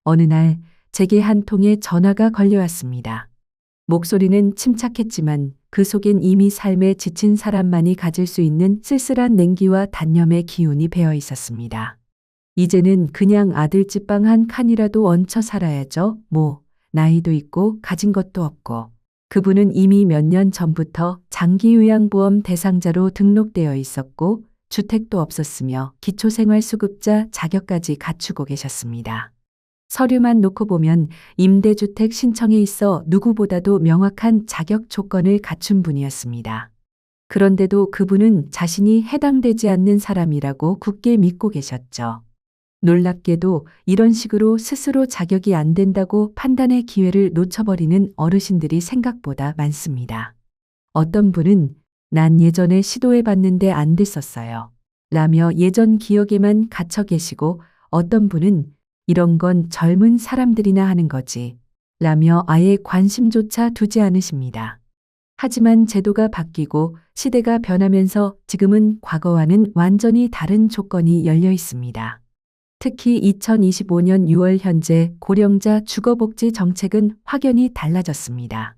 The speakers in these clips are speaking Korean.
어느 날 제게 한 통의 전화가 걸려왔습니다. 목소리는 침착했지만 그 속엔 이미 삶에 지친 사람만이 가질 수 있는 쓸쓸한 냉기와 단념의 기운이 배어 있었습니다. 이제는 그냥 아들집방 한 칸이라도 얹혀 살아야죠. 나이도 있고 가진 것도 없고. 그분은 이미 몇 년 전부터 장기요양보험 대상자로 등록되어 있었고 주택도 없었으며 기초생활수급자 자격까지 갖추고 계셨습니다. 서류만 놓고 보면 임대주택 신청에 있어 누구보다도 명확한 자격 조건을 갖춘 분이었습니다. 그런데도 그분은 자신이 해당되지 않는 사람이라고 굳게 믿고 계셨죠. 놀랍게도 이런 식으로 스스로 자격이 안 된다고 판단의 기회를 놓쳐버리는 어르신들이 생각보다 많습니다. 어떤 분은 난 예전에 시도해봤는데 안 됐었어요. 라며 예전 기억에만 갇혀 계시고 어떤 분은 이런 건 젊은 사람들이나 하는 거지. 라며 아예 관심조차 두지 않으십니다. 하지만 제도가 바뀌고 시대가 변하면서 지금은 과거와는 완전히 다른 조건이 열려 있습니다. 특히 2025년 6월 현재 고령자 주거복지 정책은 확연히 달라졌습니다.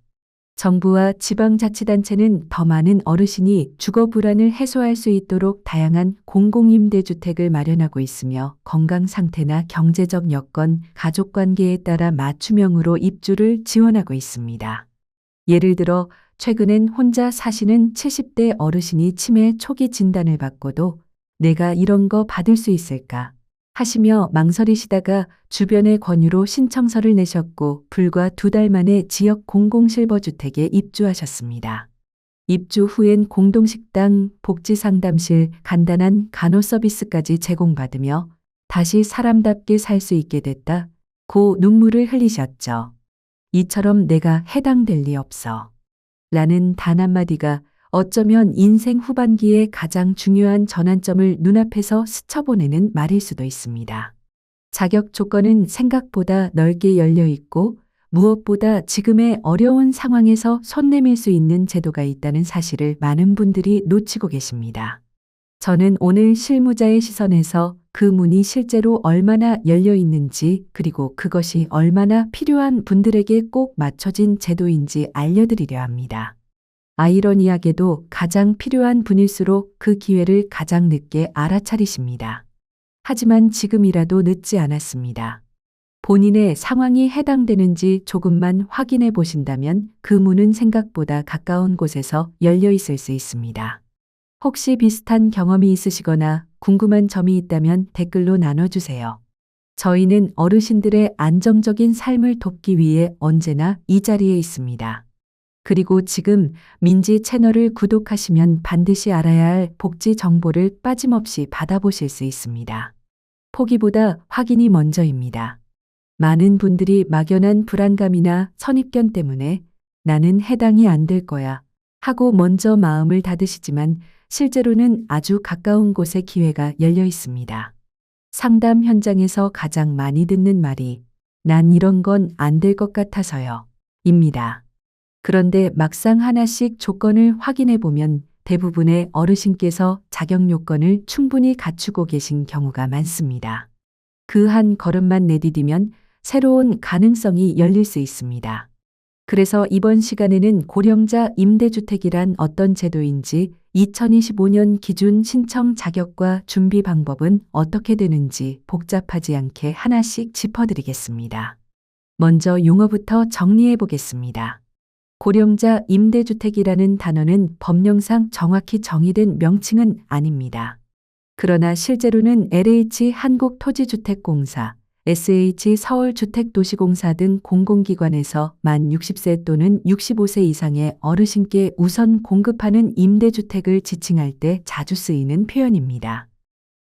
정부와 지방자치단체는 더 많은 어르신이 주거 불안을 해소할 수 있도록 다양한 공공임대주택을 마련하고 있으며 건강 상태나 경제적 여건, 가족관계에 따라 맞춤형으로 입주를 지원하고 있습니다. 예를 들어 최근엔 혼자 사시는 70대 어르신이 치매 초기 진단을 받고도 내가 이런 거 받을 수 있을까 하시며 망설이시다가 주변의 권유로 신청서를 내셨고 불과 2달 만에 지역 공공실버주택에 입주하셨습니다. 입주 후엔 공동식당, 복지상담실, 간단한 간호서비스까지 제공받으며 다시 사람답게 살 수 있게 됐다. 고 눈물을 흘리셨죠. 이처럼 내가 해당될 리 없어. 라는 단 한마디가 어쩌면 인생 후반기에 가장 중요한 전환점을 눈앞에서 스쳐보내는 말일 수도 있습니다. 자격 조건은 생각보다 넓게 열려 있고 무엇보다 지금의 어려운 상황에서 손 내밀 수 있는 제도가 있다는 사실을 많은 분들이 놓치고 계십니다. 저는 오늘 실무자의 시선에서 그 문이 실제로 얼마나 열려 있는지 그리고 그것이 얼마나 필요한 분들에게 꼭 맞춰진 제도인지 알려드리려 합니다. 아이러니하게도 가장 필요한 분일수록 그 기회를 가장 늦게 알아차리십니다. 하지만 지금이라도 늦지 않았습니다. 본인의 상황이 해당되는지 조금만 확인해 보신다면 그 문은 생각보다 가까운 곳에서 열려 있을 수 있습니다. 혹시 비슷한 경험이 있으시거나 궁금한 점이 있다면 댓글로 나눠주세요. 저희는 어르신들의 안정적인 삶을 돕기 위해 언제나 이 자리에 있습니다. 그리고 지금 민지 채널을 구독하시면 반드시 알아야 할 복지 정보를 빠짐없이 받아보실 수 있습니다. 포기보다 확인이 먼저입니다. 많은 분들이 막연한 불안감이나 선입견 때문에 나는 해당이 안 될 거야 하고 먼저 마음을 닫으시지만 실제로는 아주 가까운 곳에 기회가 열려 있습니다. 상담 현장에서 가장 많이 듣는 말이 난 이런 건 안 될 것 같아서요. 입니다. 그런데 막상 하나씩 조건을 확인해 보면 대부분의 어르신께서 자격 요건을 충분히 갖추고 계신 경우가 많습니다. 그 한 걸음만 내디디면 새로운 가능성이 열릴 수 있습니다. 그래서 이번 시간에는 고령자 임대주택이란 어떤 제도인지 2025년 기준 신청 자격과 준비 방법은 어떻게 되는지 복잡하지 않게 하나씩 짚어드리겠습니다. 먼저 용어부터 정리해 보겠습니다. 고령자 임대주택이라는 단어는 법령상 정확히 정의된 명칭은 아닙니다. 그러나 실제로는 LH 한국토지주택공사, SH 서울주택도시공사 등 공공기관에서 만 60세 또는 65세 이상의 어르신께 우선 공급하는 임대주택을 지칭할 때 자주 쓰이는 표현입니다.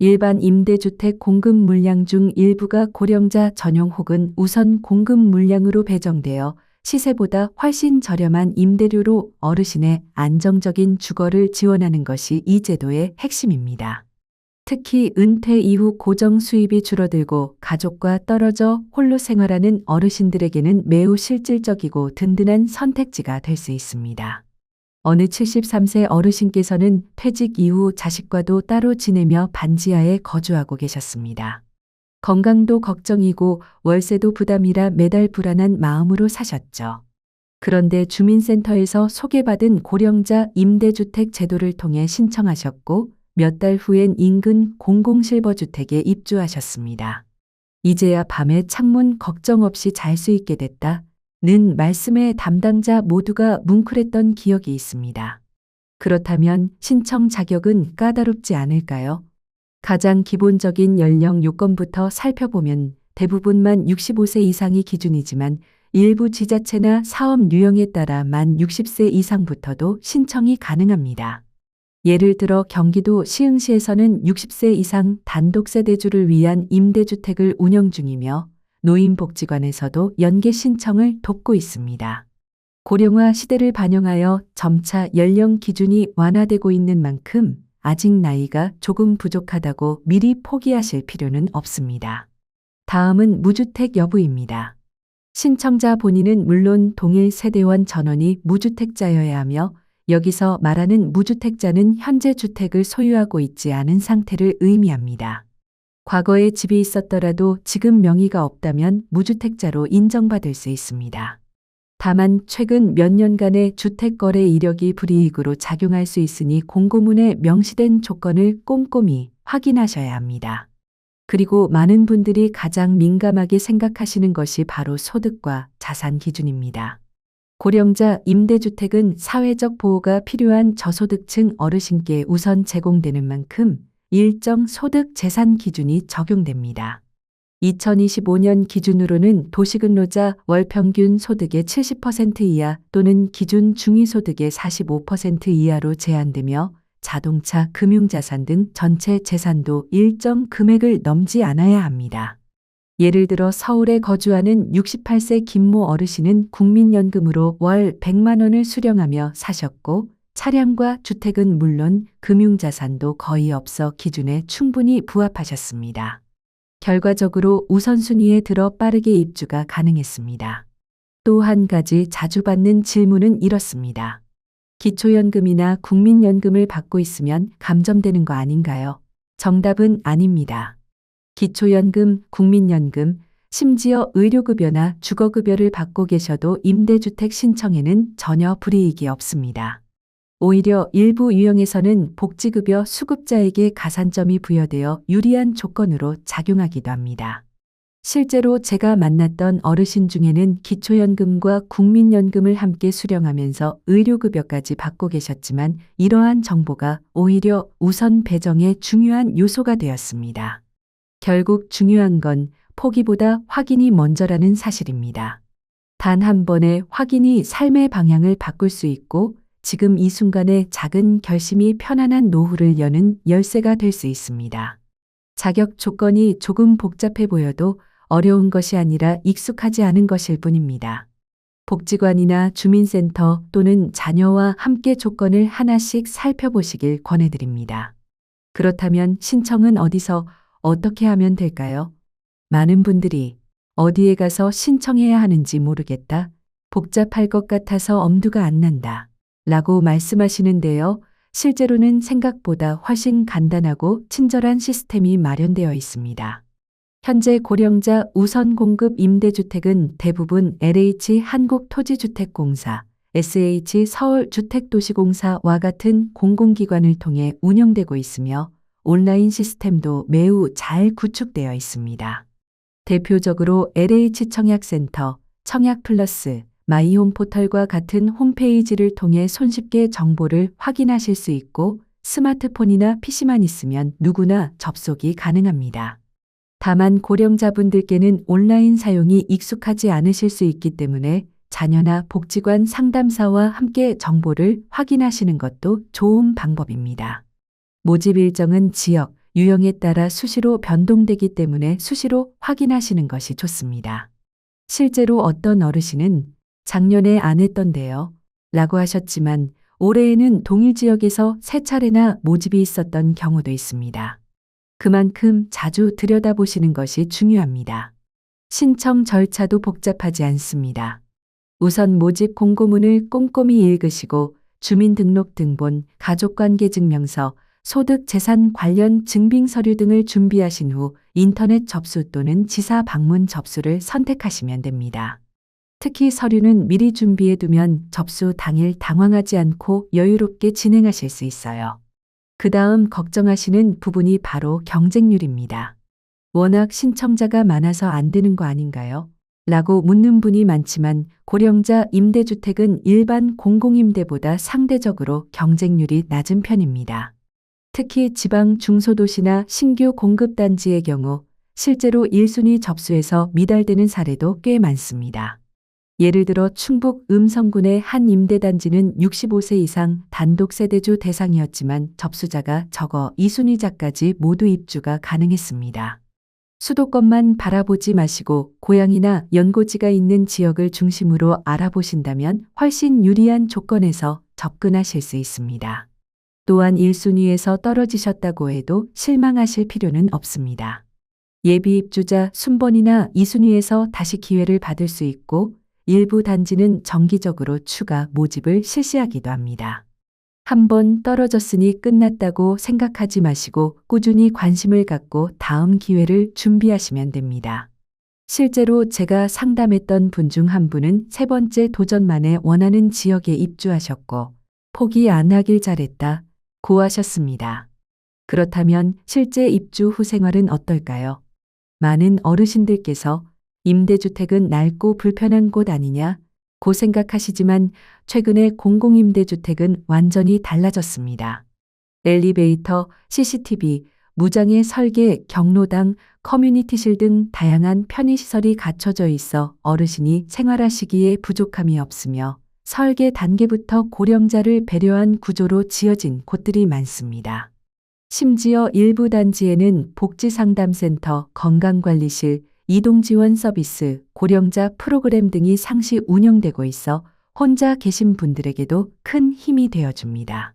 일반 임대주택 공급 물량 중 일부가 고령자 전용 혹은 우선 공급 물량으로 배정되어 시세보다 훨씬 저렴한 임대료로 어르신의 안정적인 주거를 지원하는 것이 이 제도의 핵심입니다. 특히 은퇴 이후 고정 수입이 줄어들고 가족과 떨어져 홀로 생활하는 어르신들에게는 매우 실질적이고 든든한 선택지가 될 수 있습니다. 어느 73세 어르신께서는 퇴직 이후 자식과도 따로 지내며 반지하에 거주하고 계셨습니다. 건강도 걱정이고 월세도 부담이라 매달 불안한 마음으로 사셨죠. 그런데 주민센터에서 소개받은 고령자 임대주택 제도를 통해 신청하셨고 몇 달 후엔 인근 공공실버주택에 입주하셨습니다. 이제야 밤에 창문 걱정 없이 잘 수 있게 됐다는 말씀에 담당자 모두가 뭉클했던 기억이 있습니다. 그렇다면 신청 자격은 까다롭지 않을까요? 가장 기본적인 연령 요건부터 살펴보면 대부분만 65세 이상이 기준이지만 일부 지자체나 사업 유형에 따라 만 60세 이상부터도 신청이 가능합니다. 예를 들어 경기도 시흥시에서는 60세 이상 단독세대주를 위한 임대주택을 운영 중이며 노인복지관에서도 연계 신청을 돕고 있습니다. 고령화 시대를 반영하여 점차 연령 기준이 완화되고 있는 만큼 아직 나이가 조금 부족하다고 미리 포기하실 필요는 없습니다. 다음은 무주택 여부입니다. 신청자 본인은 물론 동일 세대원 전원이 무주택자여야 하며 여기서 말하는 무주택자는 현재 주택을 소유하고 있지 않은 상태를 의미합니다. 과거에 집이 있었더라도 지금 명의가 없다면 무주택자로 인정받을 수 있습니다. 다만 최근 몇 년간의 주택거래 이력이 불이익으로 작용할 수 있으니 공고문에 명시된 조건을 꼼꼼히 확인하셔야 합니다. 그리고 많은 분들이 가장 민감하게 생각하시는 것이 바로 소득과 자산 기준입니다. 고령자 임대주택은 사회적 보호가 필요한 저소득층 어르신께 우선 제공되는 만큼 일정 소득 재산 기준이 적용됩니다. 2025년 기준으로는 도시근로자 월 평균 소득의 70% 이하 또는 기준 중위소득의 45% 이하로 제한되며 자동차, 금융자산 등 전체 재산도 일정 금액을 넘지 않아야 합니다. 예를 들어 서울에 거주하는 68세 김모 어르신은 국민연금으로 월 100만 원을 수령하며 사셨고 차량과 주택은 물론 금융자산도 거의 없어 기준에 충분히 부합하셨습니다. 결과적으로 우선순위에 들어 빠르게 입주가 가능했습니다. 또 한 가지 자주 받는 질문은 이렇습니다. 기초연금이나 국민연금을 받고 있으면 감점되는 거 아닌가요? 정답은 아닙니다. 기초연금, 국민연금, 심지어 의료급여나 주거급여를 받고 계셔도 임대주택 신청에는 전혀 불이익이 없습니다. 오히려 일부 유형에서는 복지급여 수급자에게 가산점이 부여되어 유리한 조건으로 작용하기도 합니다. 실제로 제가 만났던 어르신 중에는 기초연금과 국민연금을 함께 수령하면서 의료급여까지 받고 계셨지만 이러한 정보가 오히려 우선 배정의 중요한 요소가 되었습니다. 결국 중요한 건 포기보다 확인이 먼저라는 사실입니다. 단 한 번의 확인이 삶의 방향을 바꿀 수 있고 지금 이 순간의 작은 결심이 편안한 노후를 여는 열쇠가 될 수 있습니다. 자격 조건이 조금 복잡해 보여도 어려운 것이 아니라 익숙하지 않은 것일 뿐입니다. 복지관이나 주민센터 또는 자녀와 함께 조건을 하나씩 살펴보시길 권해드립니다. 그렇다면 신청은 어디서 어떻게 하면 될까요? 많은 분들이 어디에 가서 신청해야 하는지 모르겠다, 복잡할 것 같아서 엄두가 안 난다 라고 말씀하시는데요. 실제로는 생각보다 훨씬 간단하고 친절한 시스템이 마련되어 있습니다. 현재 고령자 우선 공급 임대주택은 대부분 LH 한국토지주택공사, SH 서울주택도시공사와 같은 공공기관을 통해 운영되고 있으며 온라인 시스템도 매우 잘 구축되어 있습니다. 대표적으로 LH 청약센터, 청약플러스, 마이홈 포털과 같은 홈페이지를 통해 손쉽게 정보를 확인하실 수 있고 스마트폰이나 PC만 있으면 누구나 접속이 가능합니다. 다만 고령자분들께는 온라인 사용이 익숙하지 않으실 수 있기 때문에 자녀나 복지관 상담사와 함께 정보를 확인하시는 것도 좋은 방법입니다. 모집 일정은 지역, 유형에 따라 수시로 변동되기 때문에 수시로 확인하시는 것이 좋습니다. 실제로 어떤 어르신은 작년에 안 했던데요 라고 하셨지만 올해에는 동일 지역에서 3차례나 모집이 있었던 경우도 있습니다. 그만큼 자주 들여다보시는 것이 중요합니다. 신청 절차도 복잡하지 않습니다. 우선 모집 공고문을 꼼꼼히 읽으시고 주민등록등본, 가족관계증명서, 소득 재산 관련 증빙 서류 등을 준비하신 후 인터넷 접수 또는 지사 방문 접수를 선택하시면 됩니다. 특히 서류는 미리 준비해 두면 접수 당일 당황하지 않고 여유롭게 진행하실 수 있어요. 그 다음 걱정하시는 부분이 바로 경쟁률입니다. 워낙 신청자가 많아서 안 되는 거 아닌가요? 라고 묻는 분이 많지만 고령자 임대주택은 일반 공공임대보다 상대적으로 경쟁률이 낮은 편입니다. 특히 지방 중소도시나 신규 공급단지의 경우 실제로 1순위 접수에서 미달되는 사례도 꽤 많습니다. 예를 들어 충북 음성군의 한 임대단지는 65세 이상 단독세대주 대상이었지만 접수자가 적어 2순위자까지 모두 입주가 가능했습니다. 수도권만 바라보지 마시고 고향이나 연고지가 있는 지역을 중심으로 알아보신다면 훨씬 유리한 조건에서 접근하실 수 있습니다. 또한 1순위에서 떨어지셨다고 해도 실망하실 필요는 없습니다. 예비 입주자 순번이나 2순위에서 다시 기회를 받을 수 있고 일부 단지는 정기적으로 추가 모집을 실시하기도 합니다. 한번 떨어졌으니 끝났다고 생각하지 마시고 꾸준히 관심을 갖고 다음 기회를 준비하시면 됩니다. 실제로 제가 상담했던 분 중 한 분은 세 번째 도전 만에 원하는 지역에 입주하셨고 포기 안 하길 잘했다 고 하셨습니다. 그렇다면 실제 입주 후 생활은 어떨까요? 많은 어르신들께서 임대주택은 낡고 불편한 곳 아니냐 고 생각하시지만 최근에 공공임대주택은 완전히 달라졌습니다. 엘리베이터, CCTV, 무장의 설계, 경로당, 커뮤니티실 등 다양한 편의시설이 갖춰져 있어 어르신이 생활하시기에 부족함이 없으며 설계 단계부터 고령자를 배려한 구조로 지어진 곳들이 많습니다. 심지어 일부 단지에는 복지상담센터, 건강관리실, 이동지원 서비스, 고령자 프로그램 등이 상시 운영되고 있어 혼자 계신 분들에게도 큰 힘이 되어줍니다.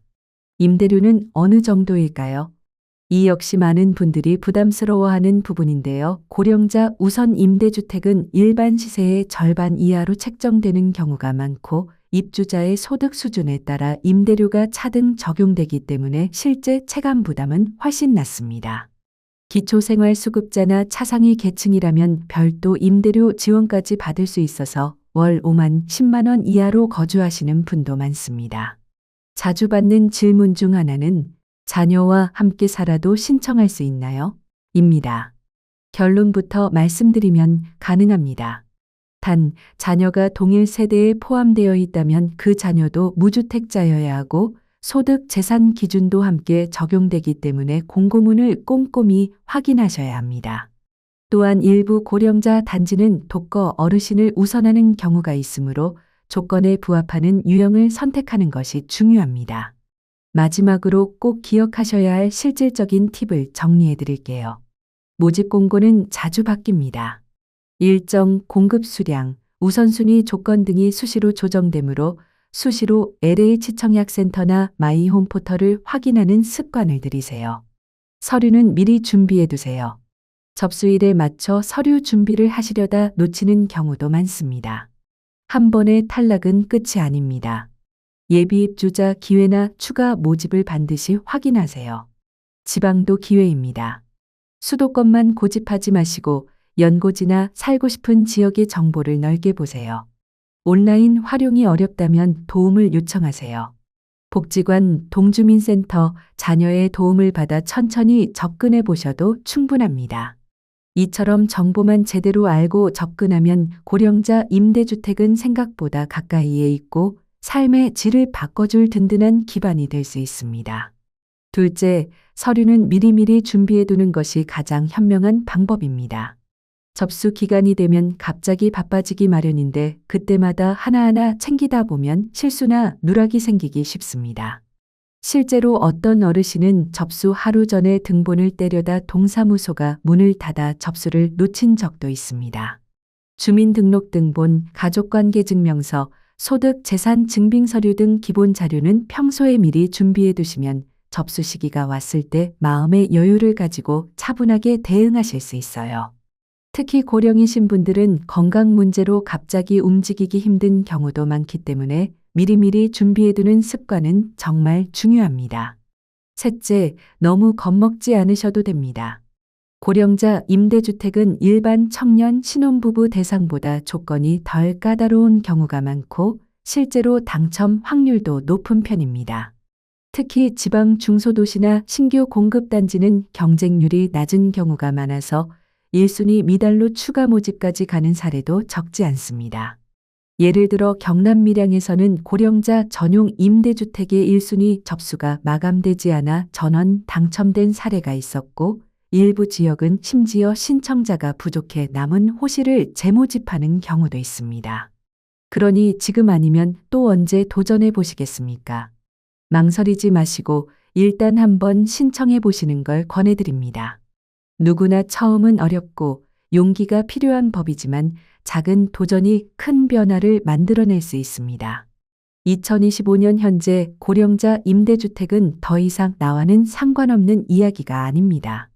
임대료는 어느 정도일까요? 이 역시 많은 분들이 부담스러워하는 부분인데요. 고령자 우선 임대주택은 일반 시세의 절반 이하로 책정되는 경우가 많고 입주자의 소득 수준에 따라 임대료가 차등 적용되기 때문에 실제 체감 부담은 훨씬 낮습니다. 기초생활수급자나 차상위 계층이라면 별도 임대료 지원까지 받을 수 있어서 월 5만 10만 원 이하로 거주하시는 분도 많습니다. 자주 받는 질문 중 하나는 자녀와 함께 살아도 신청할 수 있나요? 입니다. 결론부터 말씀드리면 가능합니다. 단, 자녀가 동일 세대에 포함되어 있다면 그 자녀도 무주택자여야 하고 소득 재산 기준도 함께 적용되기 때문에 공고문을 꼼꼼히 확인하셔야 합니다. 또한 일부 고령자 단지는 독거 어르신을 우선하는 경우가 있으므로 조건에 부합하는 유형을 선택하는 것이 중요합니다. 마지막으로 꼭 기억하셔야 할 실질적인 팁을 정리해 드릴게요. 모집 공고는 자주 바뀝니다. 일정, 공급 수량, 우선순위 조건 등이 수시로 조정되므로 수시로 LH청약센터나 마이홈 포털을 확인하는 습관을 들이세요. 서류는 미리 준비해 두세요. 접수일에 맞춰 서류 준비를 하시려다 놓치는 경우도 많습니다. 한 번의 탈락은 끝이 아닙니다. 예비 입주자 기회나 추가 모집을 반드시 확인하세요. 지방도 기회입니다. 수도권만 고집하지 마시고 연고지나 살고 싶은 지역의 정보를 넓게 보세요. 온라인 활용이 어렵다면 도움을 요청하세요. 복지관, 동주민센터, 자녀의 도움을 받아 천천히 접근해 보셔도 충분합니다. 이처럼 정보만 제대로 알고 접근하면 고령자 임대주택은 생각보다 가까이에 있고 삶의 질을 바꿔줄 든든한 기반이 될 수 있습니다. 둘째, 서류는 미리미리 준비해 두는 것이 가장 현명한 방법입니다. 접수 기간이 되면 갑자기 바빠지기 마련인데 그때마다 하나하나 챙기다 보면 실수나 누락이 생기기 쉽습니다. 실제로 어떤 어르신은 접수 하루 전에 등본을 떼려다 동사무소가 문을 닫아 접수를 놓친 적도 있습니다. 주민등록등본, 가족관계증명서, 소득 재산 증빙 서류 등 기본 자료는 평소에 미리 준비해 두시면 접수 시기가 왔을 때 마음의 여유를 가지고 차분하게 대응하실 수 있어요. 특히 고령이신 분들은 건강 문제로 갑자기 움직이기 힘든 경우도 많기 때문에 미리미리 준비해두는 습관은 정말 중요합니다. 셋째, 너무 겁먹지 않으셔도 됩니다. 고령자 임대주택은 일반 청년 신혼부부 대상보다 조건이 덜 까다로운 경우가 많고 실제로 당첨 확률도 높은 편입니다. 특히 지방 중소도시나 신규 공급단지는 경쟁률이 낮은 경우가 많아서 1순위 미달로 추가 모집까지 가는 사례도 적지 않습니다. 예를 들어 경남 밀양에서는 고령자 전용 임대주택의 1순위 접수가 마감되지 않아 전원 당첨된 사례가 있었고 일부 지역은 심지어 신청자가 부족해 남은 호실을 재모집하는 경우도 있습니다. 그러니 지금 아니면 또 언제 도전해 보시겠습니까? 망설이지 마시고 일단 한번 신청해 보시는 걸 권해드립니다. 누구나 처음은 어렵고 용기가 필요한 법이지만 작은 도전이 큰 변화를 만들어낼 수 있습니다. 2025년 현재 고령자 임대주택은 더 이상 나와는 상관없는 이야기가 아닙니다.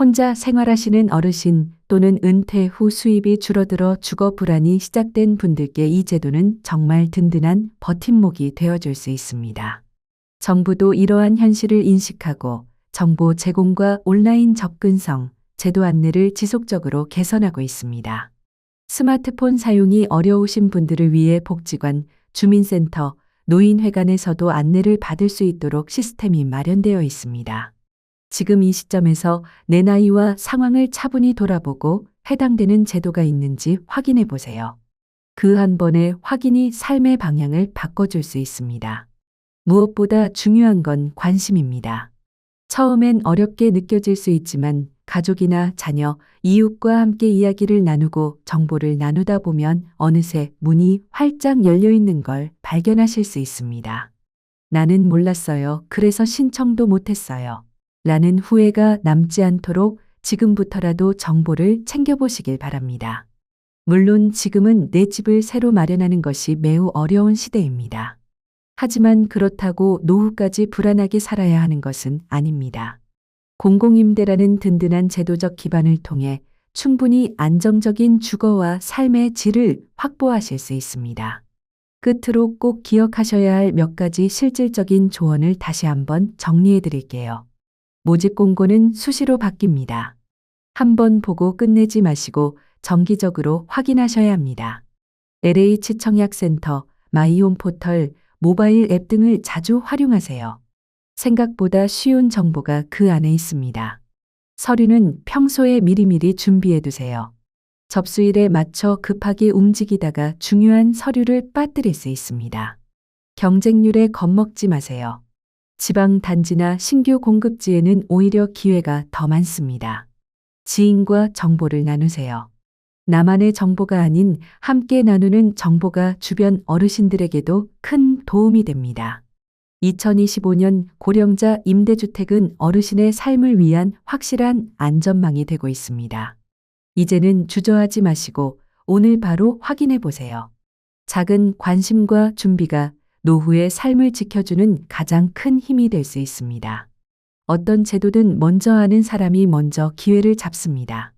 혼자 생활하시는 어르신 또는 은퇴 후 수입이 줄어들어 주거 불안이 시작된 분들께 이 제도는 정말 든든한 버팀목이 되어줄 수 있습니다. 정부도 이러한 현실을 인식하고 정보 제공과 온라인 접근성, 제도 안내를 지속적으로 개선하고 있습니다. 스마트폰 사용이 어려우신 분들을 위해 복지관, 주민센터, 노인회관에서도 안내를 받을 수 있도록 시스템이 마련되어 있습니다. 지금 이 시점에서 내 나이와 상황을 차분히 돌아보고 해당되는 제도가 있는지 확인해 보세요. 그 한 번의 확인이 삶의 방향을 바꿔줄 수 있습니다. 무엇보다 중요한 건 관심입니다. 처음엔 어렵게 느껴질 수 있지만 가족이나 자녀, 이웃과 함께 이야기를 나누고 정보를 나누다 보면 어느새 문이 활짝 열려 있는 걸 발견하실 수 있습니다. 나는 몰랐어요. 그래서 신청도 못했어요. 라는 후회가 남지 않도록 지금부터라도 정보를 챙겨보시길 바랍니다. 물론 지금은 내 집을 새로 마련하는 것이 매우 어려운 시대입니다. 하지만 그렇다고 노후까지 불안하게 살아야 하는 것은 아닙니다. 공공임대라는 든든한 제도적 기반을 통해 충분히 안정적인 주거와 삶의 질을 확보하실 수 있습니다. 끝으로 꼭 기억하셔야 할 몇 가지 실질적인 조언을 다시 한번 정리해 드릴게요. 모집 공고는 수시로 바뀝니다. 한번 보고 끝내지 마시고 정기적으로 확인하셔야 합니다. LH 청약센터, 마이홈 포털, 모바일 앱 등을 자주 활용하세요. 생각보다 쉬운 정보가 그 안에 있습니다. 서류는 평소에 미리미리 준비해 두세요. 접수일에 맞춰 급하게 움직이다가 중요한 서류를 빠뜨릴 수 있습니다. 경쟁률에 겁먹지 마세요. 지방 단지나 신규 공급지에는 오히려 기회가 더 많습니다. 지인과 정보를 나누세요. 나만의 정보가 아닌 함께 나누는 정보가 주변 어르신들에게도 큰 도움이 됩니다. 2025년 고령자 임대주택은 어르신의 삶을 위한 확실한 안전망이 되고 있습니다. 이제는 주저하지 마시고 오늘 바로 확인해 보세요. 작은 관심과 준비가 노후의 삶을 지켜주는 가장 큰 힘이 될 수 있습니다. 어떤 제도든 먼저 하는 사람이 먼저 기회를 잡습니다.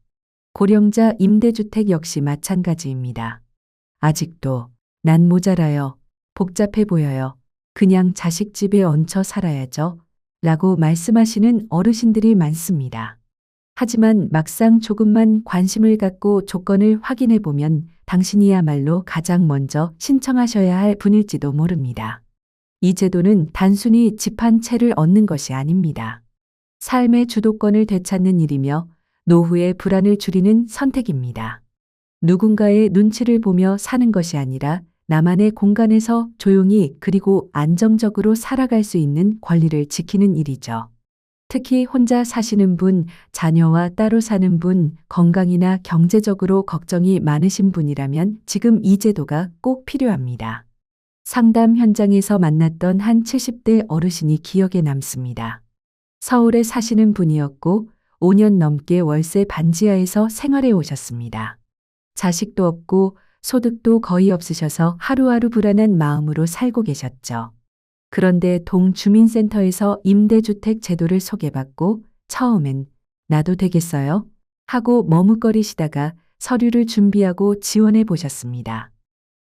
고령자 임대주택 역시 마찬가지입니다. 아직도 난 모자라요. 복잡해 보여요. 그냥 자식 집에 얹혀 살아야죠. 라고 말씀하시는 어르신들이 많습니다. 하지만 막상 조금만 관심을 갖고 조건을 확인해 보면 당신이야말로 가장 먼저 신청하셔야 할 분일지도 모릅니다. 이 제도는 단순히 집 한 채를 얻는 것이 아닙니다. 삶의 주도권을 되찾는 일이며 노후의 불안을 줄이는 선택입니다. 누군가의 눈치를 보며 사는 것이 아니라 나만의 공간에서 조용히 그리고 안정적으로 살아갈 수 있는 권리를 지키는 일이죠. 특히 혼자 사시는 분, 자녀와 따로 사는 분, 건강이나 경제적으로 걱정이 많으신 분이라면 지금 이 제도가 꼭 필요합니다. 상담 현장에서 만났던 한 70대 어르신이 기억에 남습니다. 서울에 사시는 분이었고 5년 넘게 월세 반지하에서 생활해 오셨습니다. 자식도 없고 소득도 거의 없으셔서 하루하루 불안한 마음으로 살고 계셨죠. 그런데 동주민센터에서 임대주택 제도를 소개받고 처음엔 나도 되겠어요? 하고 머뭇거리시다가 서류를 준비하고 지원해 보셨습니다.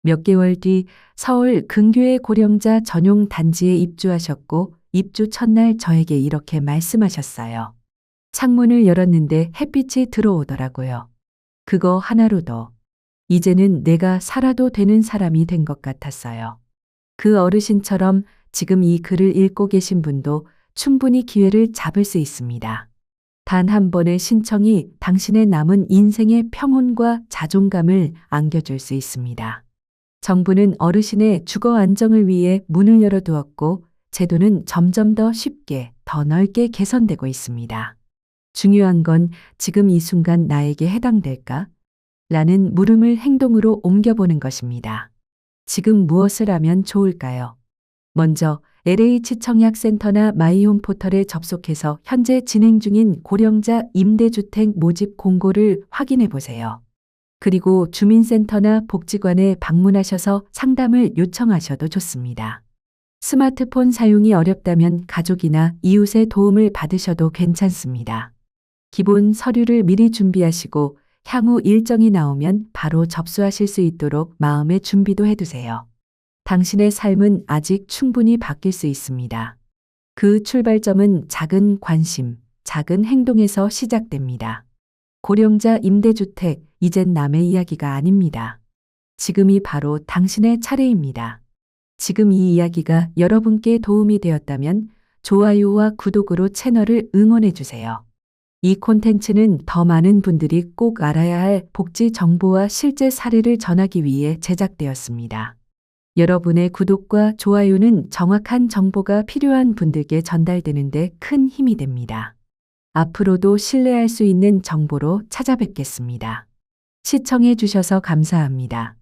몇 개월 뒤 서울 근교의 고령자 전용 단지에 입주하셨고 입주 첫날 저에게 이렇게 말씀하셨어요. 창문을 열었는데 햇빛이 들어오더라고요. 그거 하나로도 이제는 내가 살아도 되는 사람이 된 것 같았어요. 그 어르신처럼 지금 이 글을 읽고 계신 분도 충분히 기회를 잡을 수 있습니다. 단 한 번의 신청이 당신의 남은 인생의 평온과 자존감을 안겨줄 수 있습니다. 정부는 어르신의 주거 안정을 위해 문을 열어두었고 제도는 점점 더 쉽게, 더 넓게 개선되고 있습니다. 중요한 건 지금 이 순간 나에게 해당될까? 라는 물음을 행동으로 옮겨보는 것입니다. 지금 무엇을 하면 좋을까요? 먼저 LH 청약센터나 마이홈 포털에 접속해서 현재 진행 중인 고령자 임대주택 모집 공고를 확인해 보세요. 그리고 주민센터나 복지관에 방문하셔서 상담을 요청하셔도 좋습니다. 스마트폰 사용이 어렵다면 가족이나 이웃의 도움을 받으셔도 괜찮습니다. 기본 서류를 미리 준비하시고 향후 일정이 나오면 바로 접수하실 수 있도록 마음의 준비도 해두세요. 당신의 삶은 아직 충분히 바뀔 수 있습니다. 그 출발점은 작은 관심, 작은 행동에서 시작됩니다. 고령자 임대주택, 이젠 남의 이야기가 아닙니다. 지금이 바로 당신의 차례입니다. 지금 이 이야기가 여러분께 도움이 되었다면 좋아요와 구독으로 채널을 응원해 주세요. 이 콘텐츠는 더 많은 분들이 꼭 알아야 할 복지 정보와 실제 사례를 전하기 위해 제작되었습니다. 여러분의 구독과 좋아요는 정확한 정보가 필요한 분들께 전달되는데 큰 힘이 됩니다. 앞으로도 신뢰할 수 있는 정보로 찾아뵙겠습니다. 시청해 주셔서 감사합니다.